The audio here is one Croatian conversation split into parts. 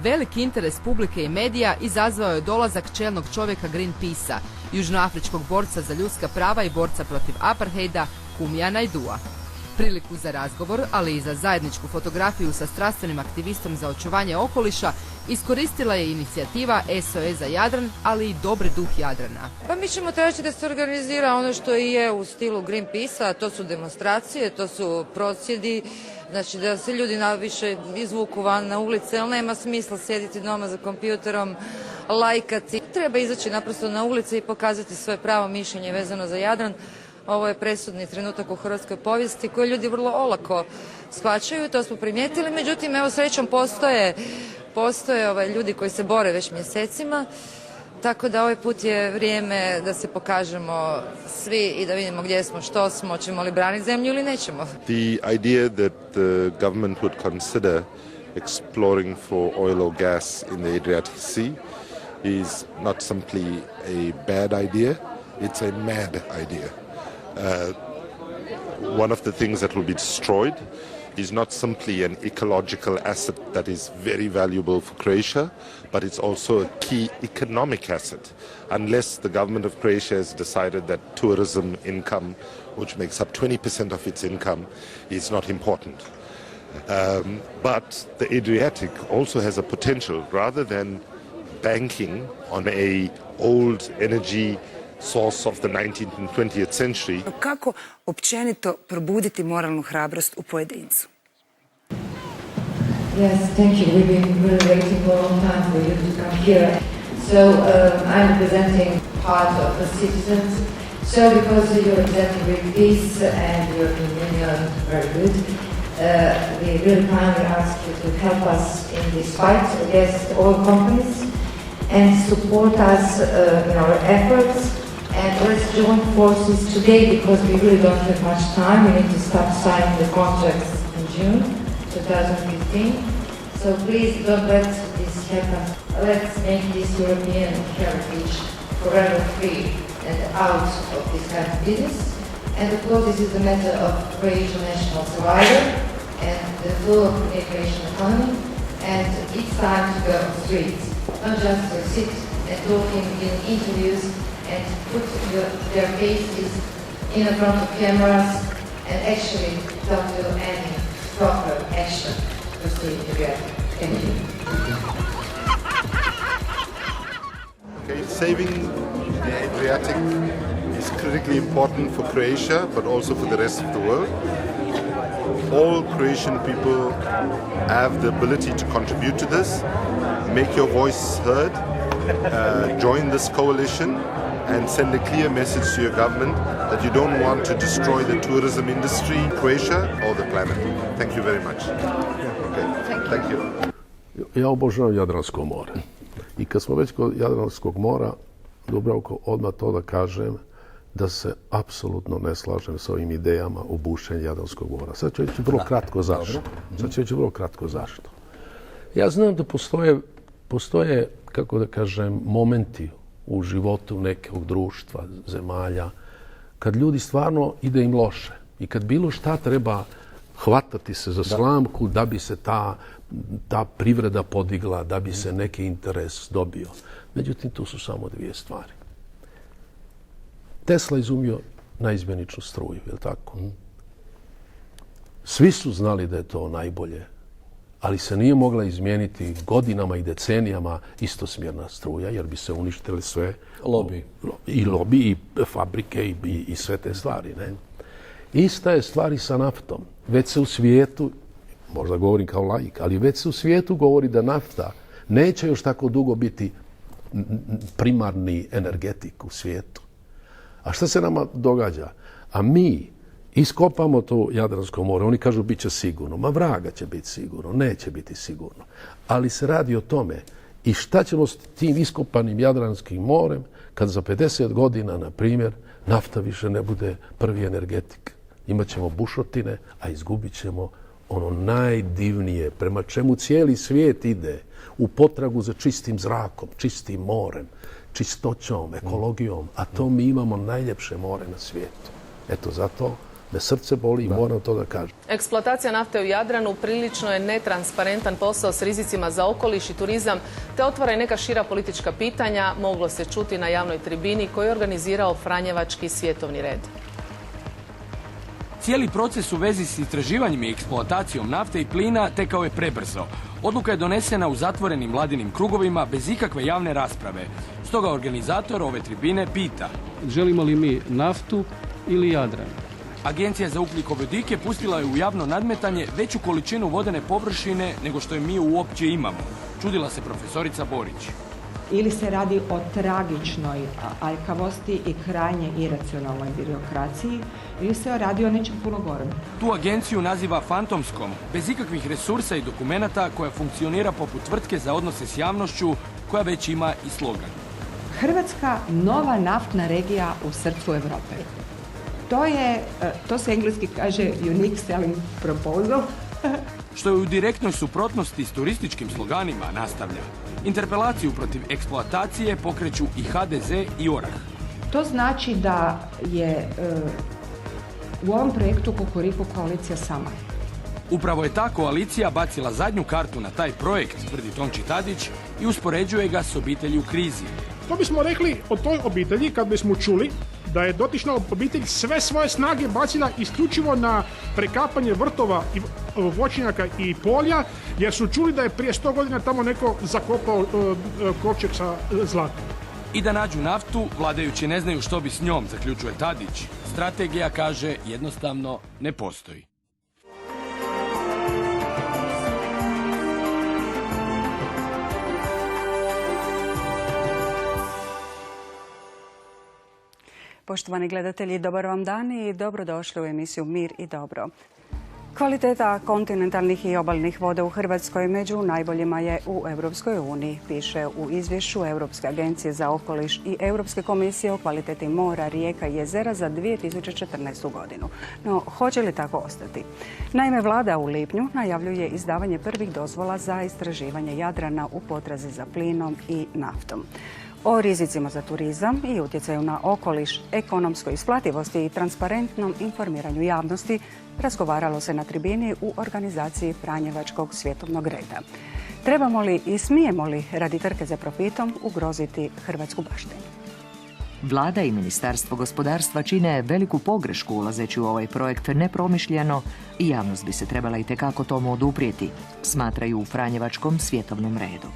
Veliki interes publike i medija izazvao je dolazak čelnog čovjeka Greenpeace-a, južnoafričkog borca za ljudska prava i borca protiv apartheida Kumija Naidua. Priliku za razgovor, ali i za zajedničku fotografiju sa strastvenim aktivistom za očuvanje okoliša iskoristila je inicijativa SOS za Jadran, ali i Dobri duh Jadrana. Pa mi ćemo tražiti da se organizira ono što i je u stilu Greenpeace-a, to su demonstracije, to su prosvjedi, znači da se ljudi više izvuku van na ulice, ali nema smisla sjediti doma za kompjuterom, lajkati. Treba izaći naprosto na ulice i pokazati svoje pravo mišljenje vezano za Jadran. Ovo je presudni trenutak u hrvatskoj povijesti koji ljudi vrlo olako shvaćaju, to smo primijetili. Međutim, evo srećom postoje ljudi koji se bore već mjesecima, tako da ovaj put je vrijeme da se pokažemo svi i da vidimo gdje smo, što smo, hoćemo li braniti zemlju ili nećemo. The idea that the government would consider exploring for oil or gas in the Adriatic Sea is not simply a bad idea, it's a mad idea. One of the things that will be destroyed is not simply an ecological asset that is very valuable for Croatia, but it's also a key economic asset, unless the government of Croatia has decided that tourism income, which makes up 20% of its income, is not important. But the Adriatic also has a potential, rather than banking on a old energy source of the 19th and 20th century. Kako općenito probuditi moralnu hrabrost u pojedincu? Yes, thank you. We've been really waiting for a long time for you to come here. So I'm representing part of the citizens. So because you're representing Greenpeace and European Union, very good, we really kindly ask you to help us in this fight against oil companies and support us in our efforts. And let's join forces today because we really don't have much time. We need to start signing the contracts in June 2015. So please don't let this happen. Let's make this European heritage forever free and out of this kind of business. And of course this is a matter of Croatian national survival and the full Croatian economy. And it's time to go on the streets, not just to sit and talking in interviews and put their faces in front of cameras and actually don't do any proper action to stay together. Thank you. Okay, saving the Adriatic is critically important for Croatia, but also for the rest of the world. All Croatian people have the ability to contribute to this. Make your voice heard. Join this coalition and send a clear message to your government that you don't want to destroy the tourism industry, Croatia or the planet. Thank you very much. Okay. Thank you. Ja obožavam Jadransko more. I kad smo već kod Jadranskog mora, Dubravko, odmah to da kažem da se apsolutno ne slažem s ovim idejama o bušenju Jadranskog mora. Sad ću reći vrlo kratko zašto. Ja znam da postoje, kako da kažem, momenti u životu nekog društva, zemalja, kad ljudi stvarno ide im loše i kad bilo šta treba hvatati se za slamku da bi se ta privreda podigla, da bi se neki interes dobio. Međutim, tu su samo dvije stvari. Tesla izumio naizmjeničnu struju, je li tako? Svi su znali da je to najbolje, ali se nije mogla izmijeniti godinama i decenijama istosmjerna struja, jer bi se uništili sve Lobby. I lobby, i fabrike, i sve te stvari. Ne? Ista je stvar i sa naftom. Već se u svijetu, možda govorim kao laik, ali već se u svijetu govori da nafta neće još tako dugo biti primarni energetik u svijetu. A šta se nama događa? A mi iskopamo to Jadransko more, oni kažu bit će sigurno. Ma vraga će biti sigurno, neće biti sigurno. Ali se radi o tome i šta ćemo s tim iskopanim Jadranskim morem kad za 50 godina, na primjer, nafta više ne bude prvi energetik. Imaćemo bušotine, a izgubit ćemo ono najdivnije, prema čemu cijeli svijet ide u potragu za čistim zrakom, čistim morem, čistoćom, ekologijom, a to mi imamo najljepše more na svijetu. Eto, zato Me srce boli i moram to da kažem. Eksploatacija nafte u Jadranu prilično je netransparentan posao s rizicima za okoliš i turizam, te otvara i neka šira politička pitanja, moglo se čuti na javnoj tribini koju je organizirao Franjevački svjetovni red. Cijeli proces u vezi s istraživanjem i eksploatacijom nafte i plina tekao je prebrzo. Odluka je donesena u zatvorenim vladinim krugovima bez ikakve javne rasprave. Stoga organizator ove tribine pita: želimo li mi naftu ili Jadran? Agencija za ugljikovodike pustila je u javno nadmetanje veću količinu vodene površine nego što je mi uopće imamo. Čudila se profesorica Borić. Ili se radi o tragičnoj aljkavosti i krajnje iracionalnoj birokraciji, ili se radi o nečem puno gorem. Tu agenciju naziva fantomskom, bez ikakvih resursa i dokumenata, koja funkcionira poput tvrtke za odnose s javnošću, koja već ima i slogan. Hrvatska nova naftna regija u srcu Europe. To se engleski kaže unique selling proposal. Što je u direktnoj suprotnosti s turističkim sloganima, nastavlja. Interpelaciju protiv eksploatacije pokreću i HDZ i ORAH. To znači da je u ovom projektu Kukuriku koalicija sama. Upravo je ta koalicija bacila zadnju kartu na taj projekt, tvrdi Tonči Tadić, i uspoređuje ga s obitelji u krizi. To bismo rekli o toj obitelji kad bismo čuli da je dotična obitelj sve svoje snage bacila isključivo na prekapanje vrtova i voćnjaka i polja, jer su čuli da je prije 100 godina tamo neko zakopao kovčeg sa zlatom. I da nađu naftu, vladajući ne znaju što bi s njom, zaključuje Tadić. Strategija, kaže, jednostavno ne postoji. Poštovani gledatelji, dobar vam dan i dobrodošli u emisiju Mir i dobro. Kvaliteta kontinentalnih i obalnih voda u Hrvatskoj među najboljima je u Europskoj uniji, piše u izvješću Europske agencije za okoliš i Europske komisije o kvaliteti mora, rijeka i jezera za 2014. godinu. No, hoće li tako ostati? Naime, vlada u lipnju najavljuje izdavanje prvih dozvola za istraživanje Jadrana u potrazi za plinom i naftom. O rizicima za turizam i utjecaju na okoliš, ekonomskoj isplativosti i transparentnom informiranju javnosti razgovaralo se na tribini u organizaciji Franjevačkog svjetovnog reda. Trebamo li i smijemo li radi trke za profitom ugroziti hrvatsku baštinu? Vlada i Ministarstvo gospodarstva čine veliku pogrešku ulazeći u ovaj projekt nepromišljeno i javnost bi se trebala itekako tomu oduprijeti, smatraju u Franjevačkom svjetovnom redu.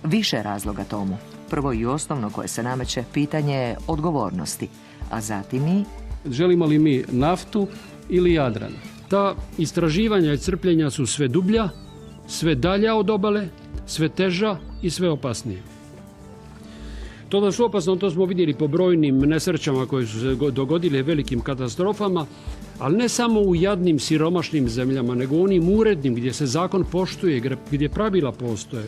Više razloga tomu. Prvo i osnovno koje se nameće pitanje je odgovornosti, a zatim i... želimo li mi naftu ili Jadran? Ta istraživanja i crpljenja su sve dublja, sve dalja od obale, sve teža i sve opasnije. To da su opasno, to smo vidjeli po brojnim nesrećama koje su se dogodile, velikim katastrofama, ali ne samo u jadnim, siromašnim zemljama, nego u onim urednim gdje se zakon poštuje, gdje pravila postoje.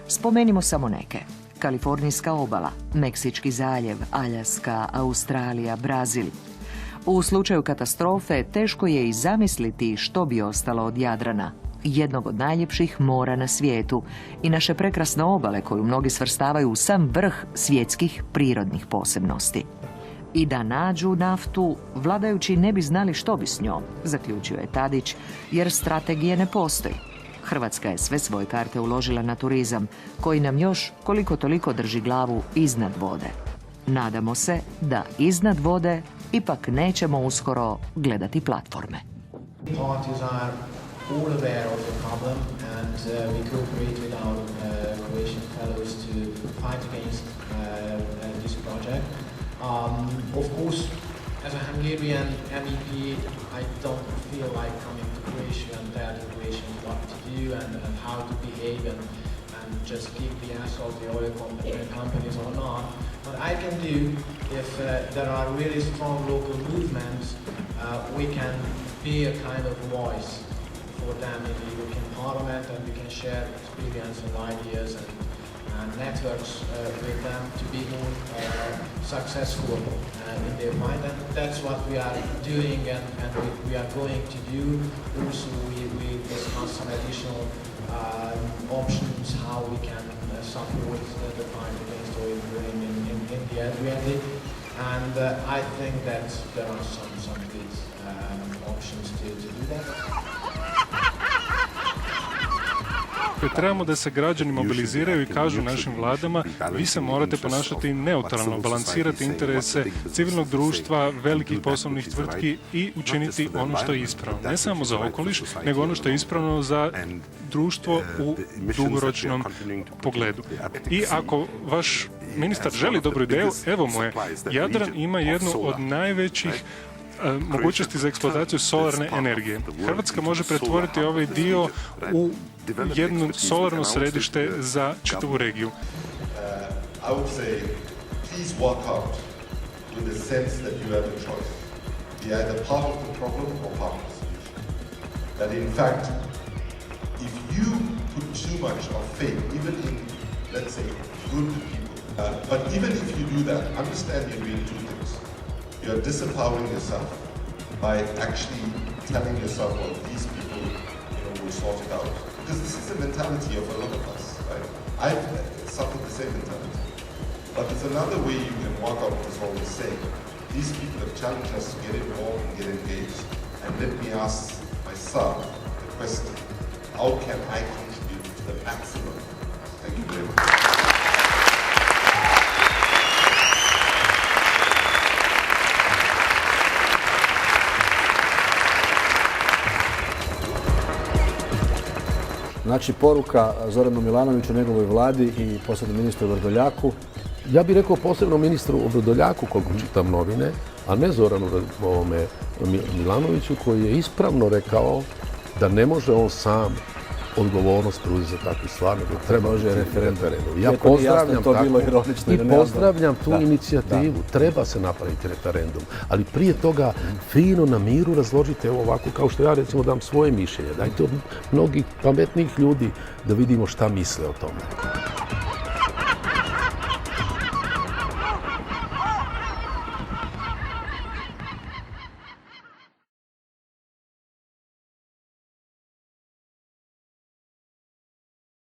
Spomenimo samo neke. Kalifornijska obala, Meksički zaljev, Aljaska, Australija, Brazil. U slučaju katastrofe teško je i zamisliti što bi ostalo od Jadrana, jednog od najljepših mora na svijetu i naše prekrasne obale koju mnogi svrstavaju u sam vrh svjetskih prirodnih posebnosti. I da nađu naftu, vladajući ne bi znali što bi s njom, zaključio je Tadić, jer strategije ne postoji. Hrvatska je sve svoje karte uložila na turizam, koji nam još koliko toliko drži glavu iznad vode. Nadamo se da iznad vode ipak nećemo uskoro gledati platforme. As a Hungarian MEP, I don't feel like coming to Croatia and telling Croatians what to do and how to behave and just give the answer of the oil companies or not. What I can do, if there are really strong local movements, we can be a kind of voice for them in the European Parliament, and we can share experience and ideas and networks with them to be more successful in their mind, and that's what we are doing and we are going to do. Also, we discuss some additional options how we can support the fight against oil drilling in the Adriatic, and I think that there are some good options to do that. Trebamo da se građani mobiliziraju i kažu našim vladama vi se morate ponašati neutralno, balansirati interese civilnog društva, velikih poslovnih tvrtki i učiniti ono što je ispravno. Ne samo za okoliš, nego ono što je ispravno za društvo u dugoročnom pogledu. I ako vaš ministar želi dobru ideju, evo mu je. Jadran ima jednu od najvećih mogućnosti za eksploataciju solarne energije. Hrvatska može pretvoriti ovaj dio u jedno solarno središte za čitavu regiju. I would say, please walk out with the sense that you have a choice. Be either part of the problem or part of the solution. That in fact, if you put too much of faith, even in, let's say, good people, but even if you do that, understand you're doing two things. You're disempowering yourself by actually telling yourself, well, these people, will sort it out. Because this is the mentality of a lot of us, right? I've suffered the same mentality. But there's another way you can walk out of this whole saying, these people have challenged us to get involved and get engaged. And let me ask myself the question, how can I contribute to the maximum? Thank you very much. Znači, poruka Zoranu Milanoviću, njegovoj vladi i posebno ministru Vrdoljaku. Ja bih rekao posebno ministru Vrdoljaku, koliko čitam novine, a ne Zoranu Milanoviću, koji je ispravno rekao da ne može on sam odgovornost preuzeti za takvu stvar, nego treba referendum. Ja pozdravljam tu inicijativu. Treba se napraviti referendum, ali prije toga fino na miru razložite ovo ovako, kao što ja recimo dam svoje mišljenje. Dajte od mnogih pametnih ljudi da vidimo šta misle o tome.